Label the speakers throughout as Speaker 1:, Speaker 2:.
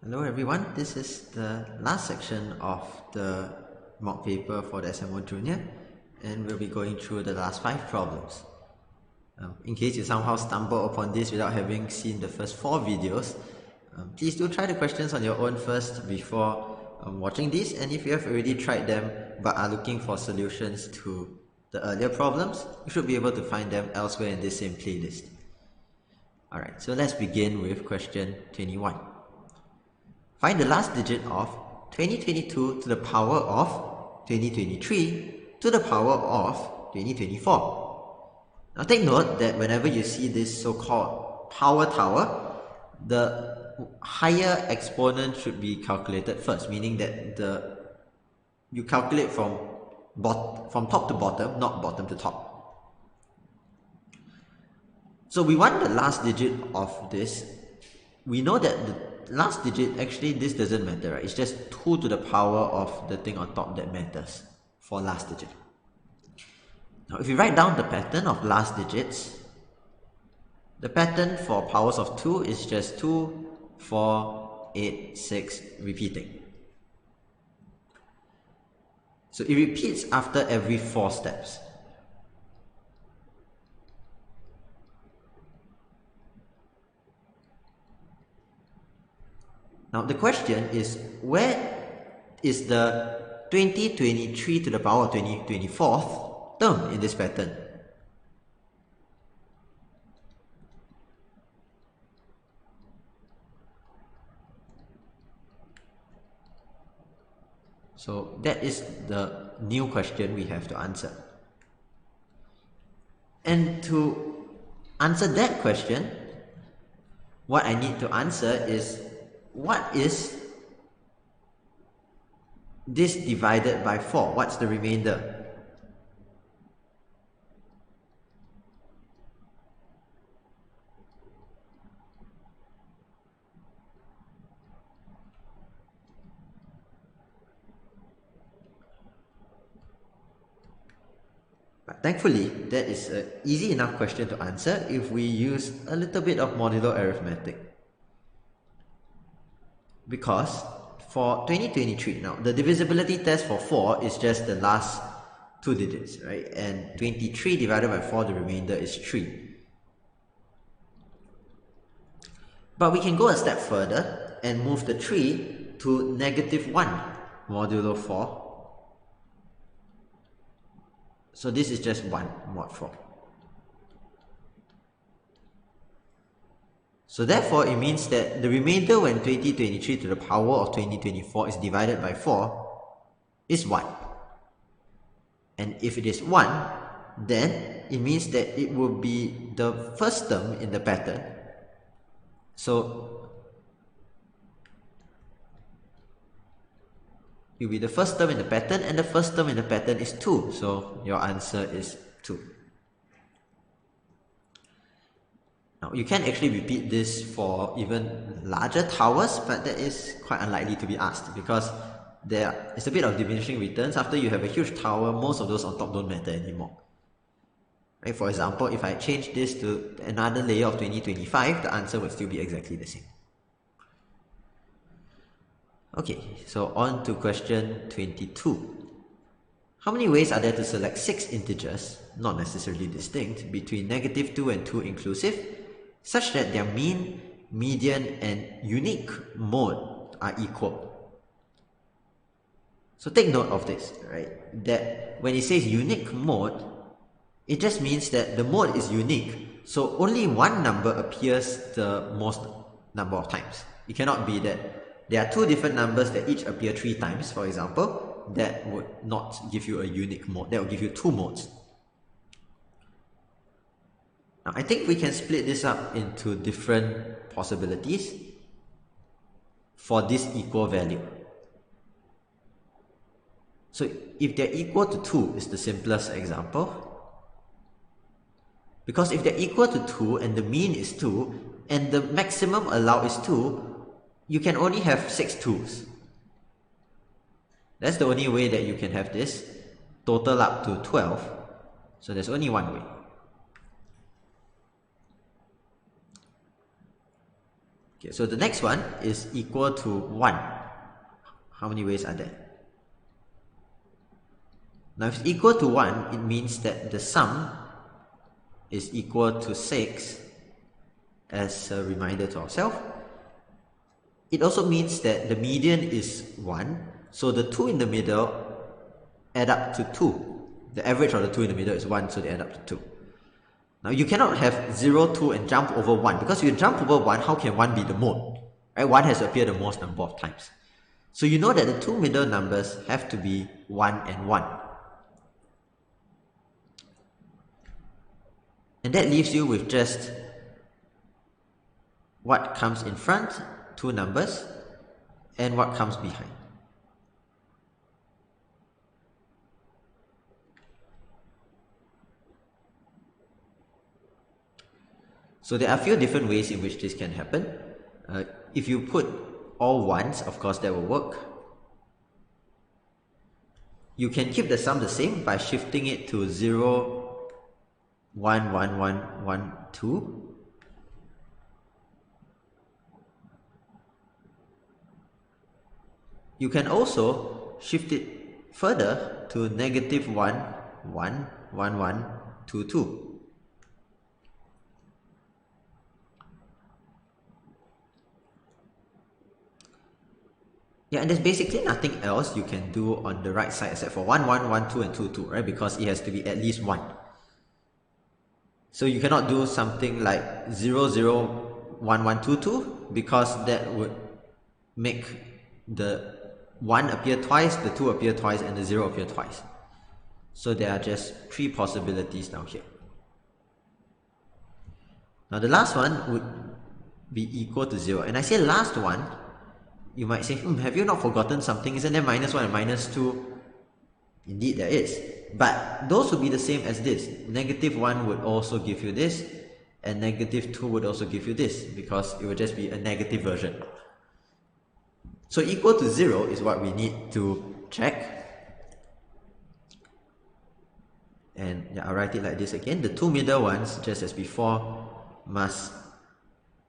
Speaker 1: Hello everyone, this is the last section of the mock paper for the SMO Junior, and we'll be going through the last 5 problems. In case you somehow stumble upon this without having seen the first 4 videos, please do try the questions on your own first before watching these, and if you have already tried them but are looking for solutions to the earlier problems, you should be able to find them elsewhere in this same playlist. Alright, so let's begin with question 21. Find the last digit of 2022 to the power of 2023 to the power of 2024. Now take note that whenever you see this so-called power tower, the higher exponent should be calculated first, meaning that you calculate from top to bottom, not bottom to top. So we want the last digit of this. We know that the last digit, actually this doesn't matter, right? It's just 2 to the power of the thing on top that matters for last digit. Now if you write down the pattern of last digits, the pattern for powers of 2 is just 2, 4, 8, 6, repeating. So it repeats after every 4 steps. Now the question is, where is the 2023 to the power of 2024th term in this pattern? So that is the new question we have to answer. And to answer that question, what I need to answer is, what is this divided by 4? What's the remainder? But thankfully, that is an easy enough question to answer if we use a little bit of modular arithmetic. Because for 2023, now the divisibility test for 4 is just the last 2 digits, right? And 23 divided by 4, the remainder is 3. But we can go a step further and move the 3 to -1 modulo 4. So this is just 1 mod 4. So therefore, it means that the remainder when 2023 to the power of 2024 is divided by 4 is 1. And if it is 1, then it means that it will be the first term in the pattern. So it will be the first term in the pattern, and the first term in the pattern is 2. So your answer is 2. Now, you can actually repeat this for even larger towers, but that is quite unlikely to be asked because there is a bit of diminishing returns. After you have a huge tower, most of those on top don't matter anymore. Right? For example, if I change this to another layer of 2025, the answer would still be exactly the same. Okay, so on to question 22. How many ways are there to select 6 integers, not necessarily distinct, between -2 and 2 inclusive, such that their mean, median, and unique mode are equal? So take note of this, right? That when it says unique mode, it just means that the mode is unique, so only one number appears the most number of times. It cannot be that there are 2 different numbers that each appear 3 times, for example. That would not give you a unique mode. That will give you 2 modes. Now, I think we can split this up into different possibilities for this equal value. So if they're equal to 2 is the simplest example. Because if they're equal to 2 and the mean is 2 and the maximum allowed is 2, you can only have 6 2's. That's the only way that you can have this total up to 12. So there's only one way. Okay, so the next one is equal to 1. How many ways are there? Now if it's equal to 1, it means that the sum is equal to 6 as a reminder to ourselves. It also means that the median is 1, so the 2 in the middle add up to 2. The average of the 2 in the middle is 1, so they add up to 2. Now you cannot have 0, 2 and jump over 1, because if you jump over 1, how can 1 be the mode? Right? 1 has to appear the most number of times. So you know that the two middle numbers have to be 1 and 1. And that leaves you with just what comes in front, 2 numbers, and what comes behind. So there are a few different ways in which this can happen. If you put all ones, of course that will work. You can keep the sum the same by shifting it to 0, 1, 1, 1, 1, 2. You can also shift it further to negative 1, 1, 1, 1, 2, 2. Yeah, and there's basically nothing else you can do on the right side except for 1, 1, 1, 2 and 2, 2, right? Because it has to be at least 1. So you cannot do something like 0, 0, 1, 1, 2, 2, because that would make the 1 appear twice, the 2 appear twice, and the 0 appear twice. So there are just 3 possibilities now here. Now the last one would be equal to 0. And I say last one, you might say, have you not forgotten something? Isn't there -1 and -2? Indeed there is. But those would be the same as this. -1 would also give you this, and -2 would also give you this, because it would just be a negative version. So equal to 0 is what we need to check. And yeah, I'll write it like this again. The two middle ones, just as before, must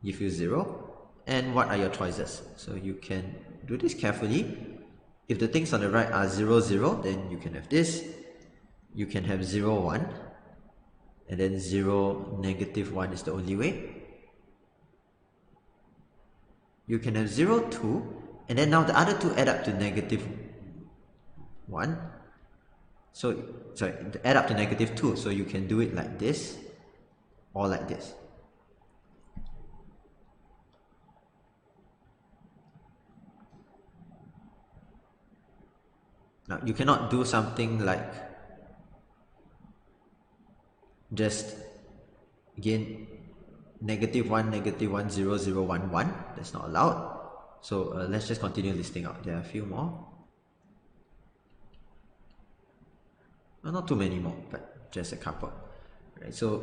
Speaker 1: give you 0. And what are your choices? So you can do this carefully. If the things on the right are 0, 0, then you can have this. You can have 0, 1. And then 0, -1 is the only way. You can have 0, 2. And then now the other two add up to -1. So, sorry, add up to -2. So you can do it like this or like this. Now, you cannot do something like just, again, -1, -1, 0, 0, 1, 1. That's not allowed. So let's just continue listing out. There are a few more. Well, not too many more, but just a couple. Right, so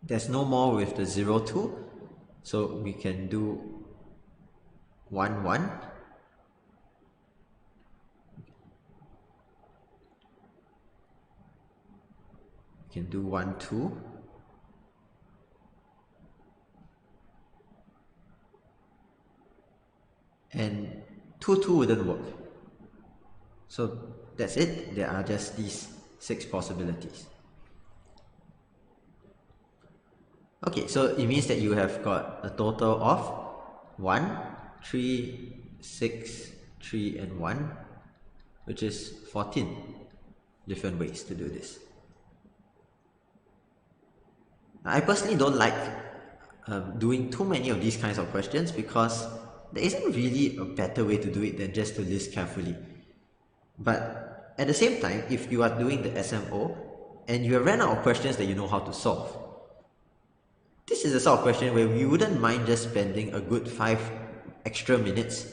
Speaker 1: there's no more with the 0, 2. So we can do 1, 1. Can do 1, 2. And 2, 2 wouldn't work. So that's it. There are just these 6 possibilities. Okay, so it means that you have got a total of 1, 3, 6, 3 and 1, which is 14 different ways to do this. I personally don't like doing too many of these kinds of questions, because there isn't really a better way to do it than just to list carefully. But at the same time, if you are doing the SMO and you have ran out of questions that you know how to solve, this is the sort of question where you wouldn't mind just spending a good 5 extra minutes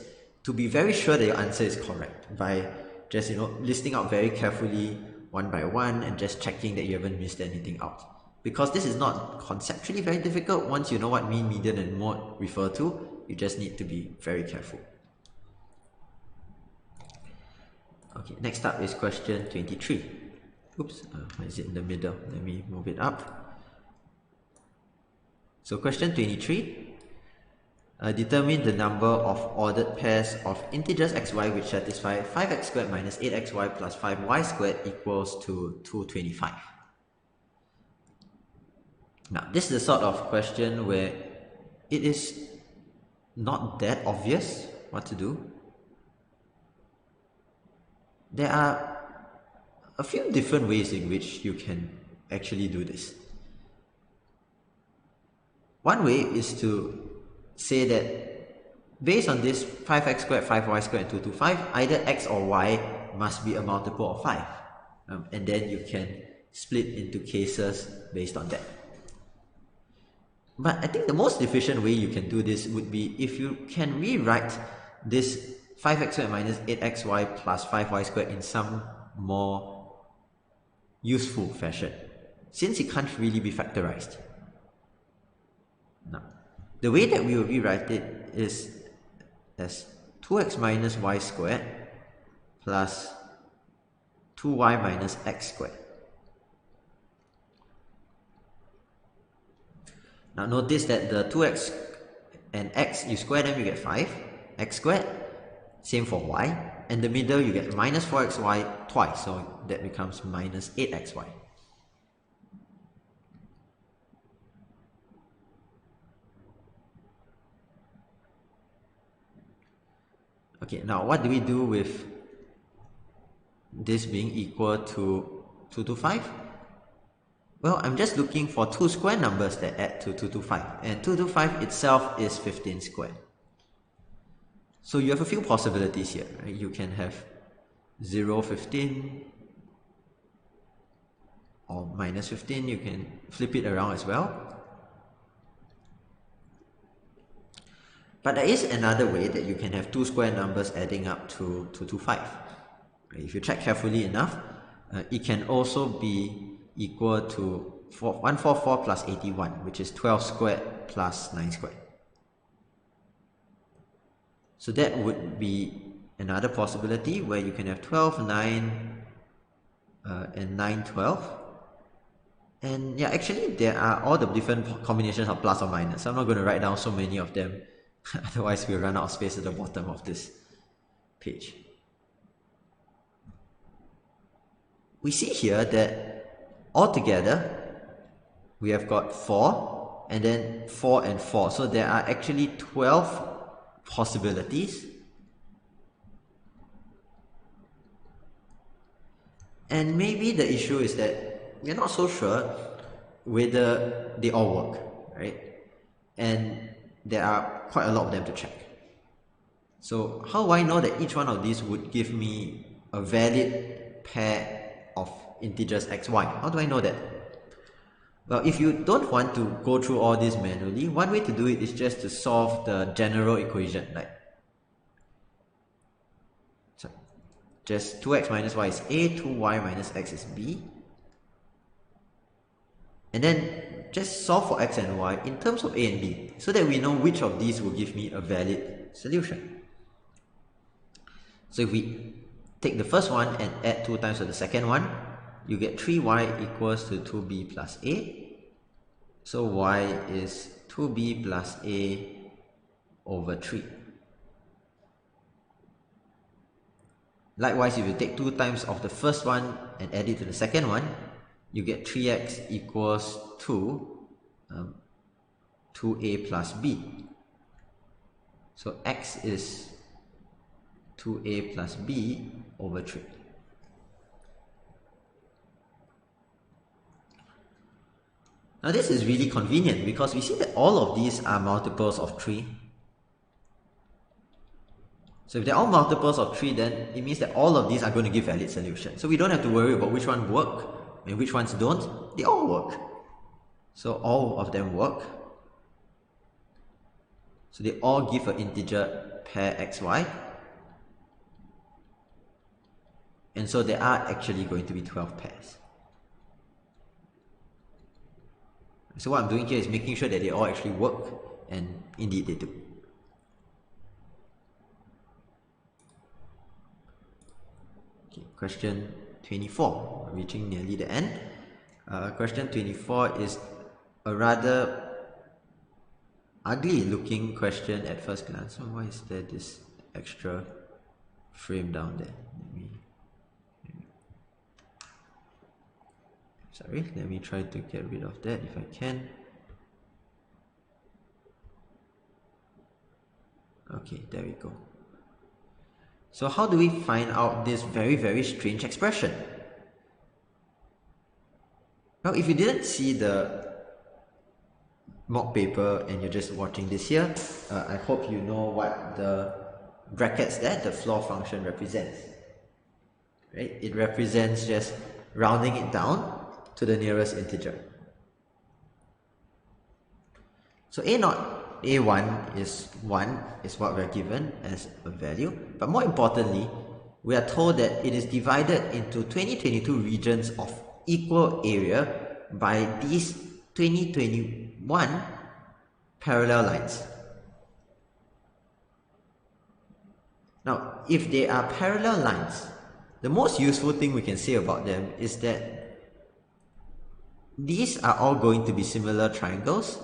Speaker 1: to be very sure that your answer is correct by just, listing out very carefully one by one and just checking that you haven't missed anything out. Because this is not conceptually very difficult. Once you know what mean, median and mode refer to, you just need to be very careful. Okay, next up is question 23. Oops, why is it in the middle? Let me move it up. So question 23. Determine the number of ordered pairs of integers xy which satisfy 5x squared minus 8xy plus 5y squared equals to 225. Now, this is the sort of question where it is not that obvious what to do. There are a few different ways in which you can actually do this. One way is to say that based on this 5x squared, 5y squared, and 225, either x or y must be a multiple of 5. And then you can split into cases based on that. But I think the most efficient way you can do this would be if you can rewrite this 5x squared minus 8xy plus 5y squared in some more useful fashion, since it can't really be factorized. Now, the way that we will rewrite it is as 2x minus y squared plus 2y minus x squared. Now notice that the 2x and x, you square them, you get 5, x squared, same for y, and the middle you get minus 4xy twice, so that becomes minus 8xy. Okay, now what do we do with this being equal to 225? Well, I'm just looking for two square numbers that add to 225, and 225 itself is 15 squared. So you have a few possibilities here, right? You can have 0, 15, or minus 15, you can flip it around as well. But there is another way that you can have two square numbers adding up to 225. If you check carefully enough, it can also be equal to 144 plus 81, which is 12 squared plus 9 squared. So that would be another possibility where you can have 12, 9, and 9, 12. And yeah, actually there are all the different combinations of plus or minus. I'm not going to write down so many of them, otherwise we'll run out of space at the bottom of this page. We see here that altogether we have got 4 and then 4 and 4. So there are actually 12 possibilities. And maybe the issue is that we're not so sure whether they all work, right? And there are quite a lot of them to check. So how do I know that each one of these would give me a valid pair of integers xy? How do I know that? Well, if you don't want to go through all this manually, one way to do it is just to solve the general equation, like just 2x minus y is a, 2y minus x is b. And then just solve for x and y in terms of a and b, so that we know which of these will give me a valid solution. So if we take the first one and add 2 times to the second one, you get 3y equals to 2b plus a. So y is 2b plus a over 3. Likewise, if you take 2 times of the first one and add it to the second one, you get 3x equals to 2a plus b. So x is 2a plus b over 3. Now this is really convenient because we see that all of these are multiples of 3. So if they're all multiples of 3, then it means that all of these are going to give valid solutions. So we don't have to worry about which one work and which ones don't. They all work. So all of them work. So they all give an integer pair xy. And so there are actually going to be 12 pairs. So what I'm doing here is making sure that they all actually work, and indeed they do. Okay, question 24, reaching nearly the end. Question 24 is a rather ugly looking question at first glance. So why is there this extra frame down there? Let me try to get rid of that if I can. Okay, there we go. So how do we find out this very, very strange expression? Well, if you didn't see the mock paper and you're just watching this here, I hope you know what the brackets there, the floor function, represents. Right? It represents just rounding it down to the nearest integer. So A0, A1 is 1 is what we're given as a value, but more importantly, we are told that it is divided into 2022 regions of equal area by these 2021 parallel lines. Now, if they are parallel lines, the most useful thing we can say about them is that these are all going to be similar triangles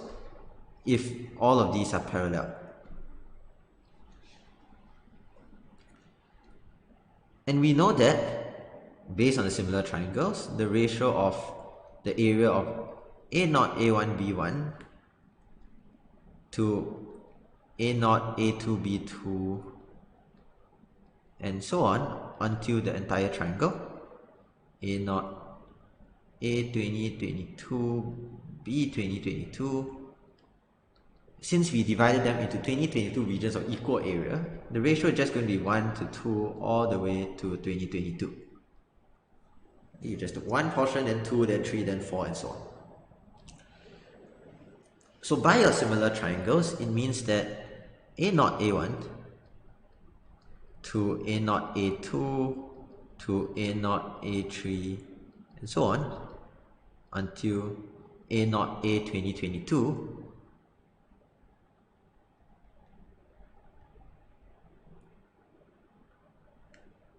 Speaker 1: if all of these are parallel. And we know that, based on the similar triangles, the ratio of the area of A0, A1, B1 to A0, A2, B2, and so on until the entire triangle, A0, A20, 22, B20, 22. Since we divided them into 2022 regions of equal area, the ratio is just going to be 1 to 2 all the way to 2022. You just took one portion, then 2, then 3, then 4, and so on. So by your similar triangles, it means that A0, A1 to A0, A2 to A0, A3, and so on until A0, A2022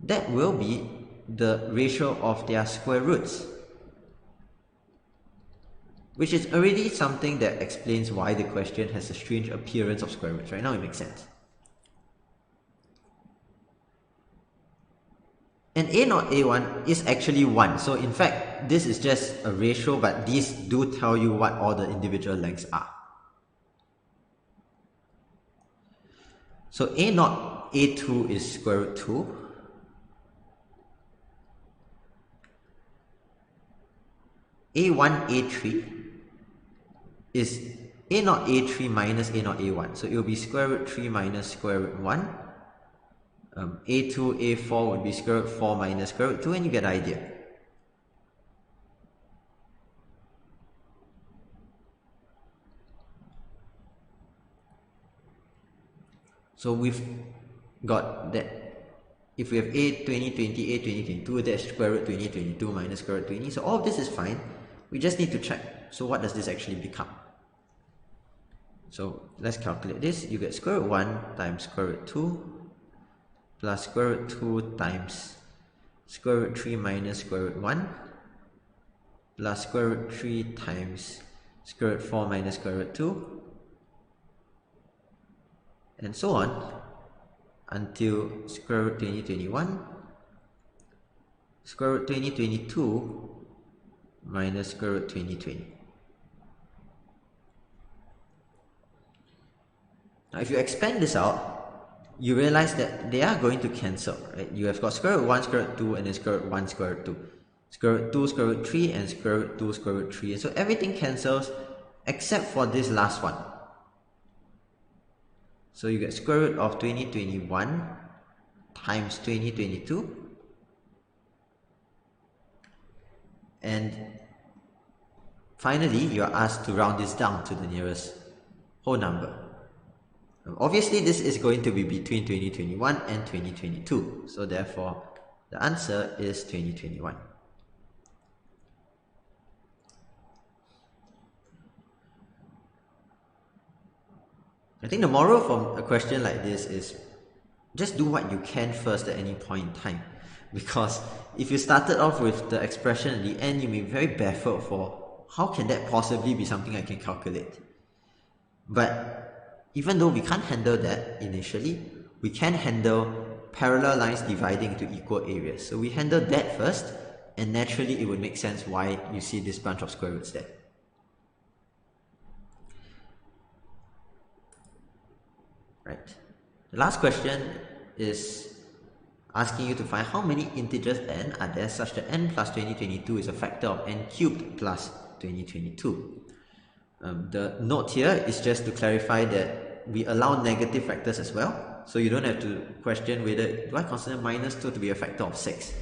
Speaker 1: that will be the ratio of their square roots, which is already something that explains why the question has a strange appearance of square roots. Right now it makes sense. And A0, A1 is actually 1. So in fact, this is just a ratio, but these do tell you what all the individual lengths are. So A0, A2 is square root 2. A1, A3 is A0, A3 minus A0, A1. So it will be square root 3 minus square root 1. A2, A4 would be square root 4 minus square root 2, and you get the idea. So we've got that if we have A20, 20, A20, 22, that's square root 20, 22 minus square root 20. So all of this is fine. We just need to check. So what does this actually become? So let's calculate this. You get square root 1 times square root 2 plus square root 2 times square root 3 minus square root 1 plus square root 3 times square root 4 minus square root 2, and so on until square root 2021 square root 2022 minus square root 2020. Now if you expand this out, you realize that they are going to cancel, right? You have got square root 1, square root 2, and then square root 1, square root 2. Square root 2, square root 3, and square root 2, square root 3. And so everything cancels except for this last one. So you get square root of 2021 times 2022. And finally, you are asked to round this down to the nearest whole number. Obviously, this is going to be between 2021 and 2022. So therefore, the answer is 2021. I think the moral from a question like this is just do what you can first at any point in time. Because if you started off with the expression at the end, you may be very baffled for how can that possibly be something I can calculate. But even though we can't handle that initially, we can handle parallel lines dividing into equal areas. So we handle that first, and naturally it would make sense why you see this bunch of square roots there. Right. The last question is asking you to find how many integers n are there such that n plus 2022 is a factor of n cubed plus 2022. The note here is just to clarify that we allow negative factors as well, so you don't have to question whether do I consider minus 2 to be a factor of 6?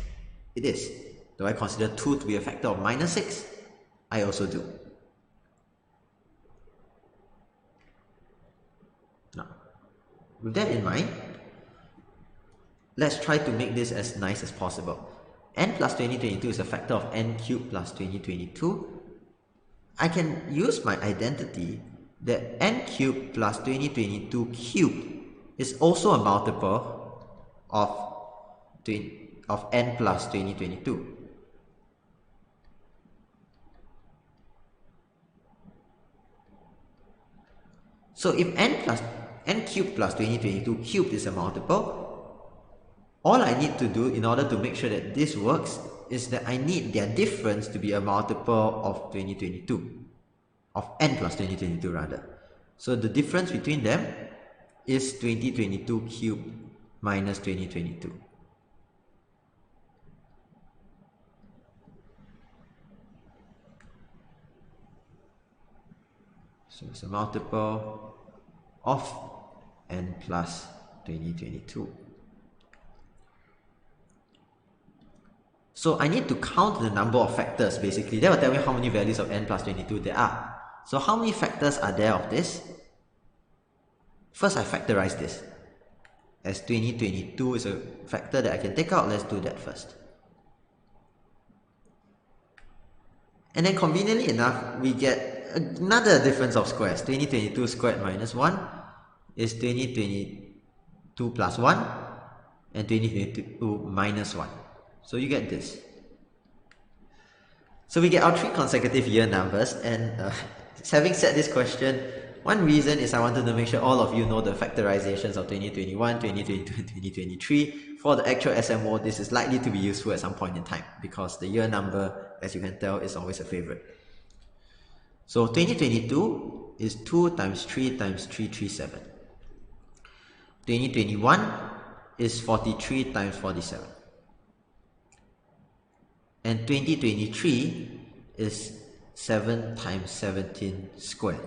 Speaker 1: It is. Do I consider 2 to be a factor of minus 6? I also do. Now, with that in mind, let's try to make this as nice as possible. N plus 2022 is a factor of n cubed plus 2022. I can use my identity that n cubed plus 2022 cubed is also a multiple of n plus 2022. So if n cubed plus 2022 cubed is a multiple, all I need to do in order to make sure that this works is that I need their difference to be a multiple of 2022, of n plus 2022 rather. So the difference between them is 2022 cubed minus 2022. So it's a multiple of n plus 2022. So I need to count the number of factors basically. That will tell me how many values of n plus 22 there are. So how many factors are there of this? First I factorize this. As 2022 is a factor that I can take out, let's do that first. And then conveniently enough, we get another difference of squares. 2022 squared minus 1 is 2022 plus 1 and 2022 minus 1. So you get this. So we get our 3 consecutive year numbers, and having said this question, one reason is I wanted to make sure all of you know the factorizations of 2021, 2022 and 2023. For the actual SMO, this is likely to be useful at some point in time because the year number, as you can tell, is always a favorite. So 2022 is 2 times 3 times 337. 2021 is 43 times 47. And 2023 is 7 times 17 squared.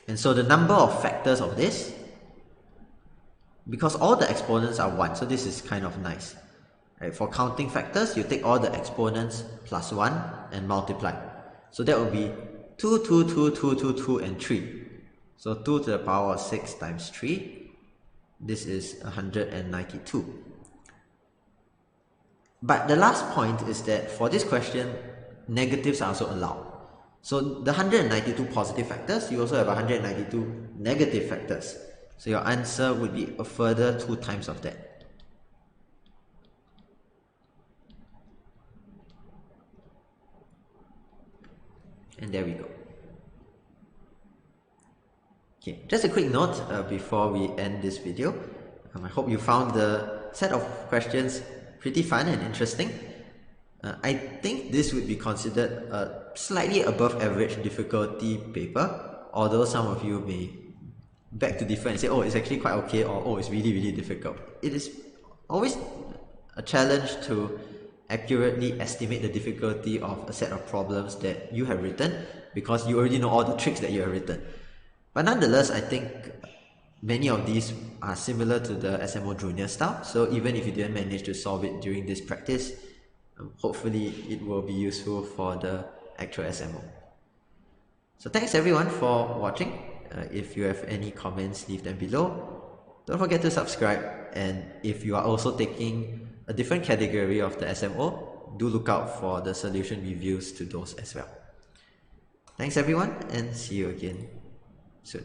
Speaker 1: And so the number of factors of this, because all the exponents are 1, so this is kind of nice. Right? For counting factors, you take all the exponents plus 1 and multiply. So that will be 2, 2, 2, 2, 2, 2, and 3. So 2 to the power of 6 times 3. This is 192. But the last point is that for this question, negatives are also allowed. So the 192 positive factors, you also have 192 negative factors. So your answer would be a further 2 times of that. And there we go. Okay, just a quick note before we end this video. I hope you found the set of questions pretty fun and interesting. I think this would be considered a slightly above average difficulty paper, although some of you may beg to differ and say, oh, it's actually quite okay, or oh, it's really, really difficult. It is always a challenge to accurately estimate the difficulty of a set of problems that you have written because you already know all the tricks that you have written. But nonetheless, I think many of these are similar to the SMO Junior style, so even if you didn't manage to solve it during this practice, hopefully it will be useful for the actual SMO. So thanks everyone for watching. If you have any comments, leave them below. Don't forget to subscribe, and if you are also taking a different category of the SMO, do look out for the solution reviews to those as well. Thanks everyone, and see you again soon.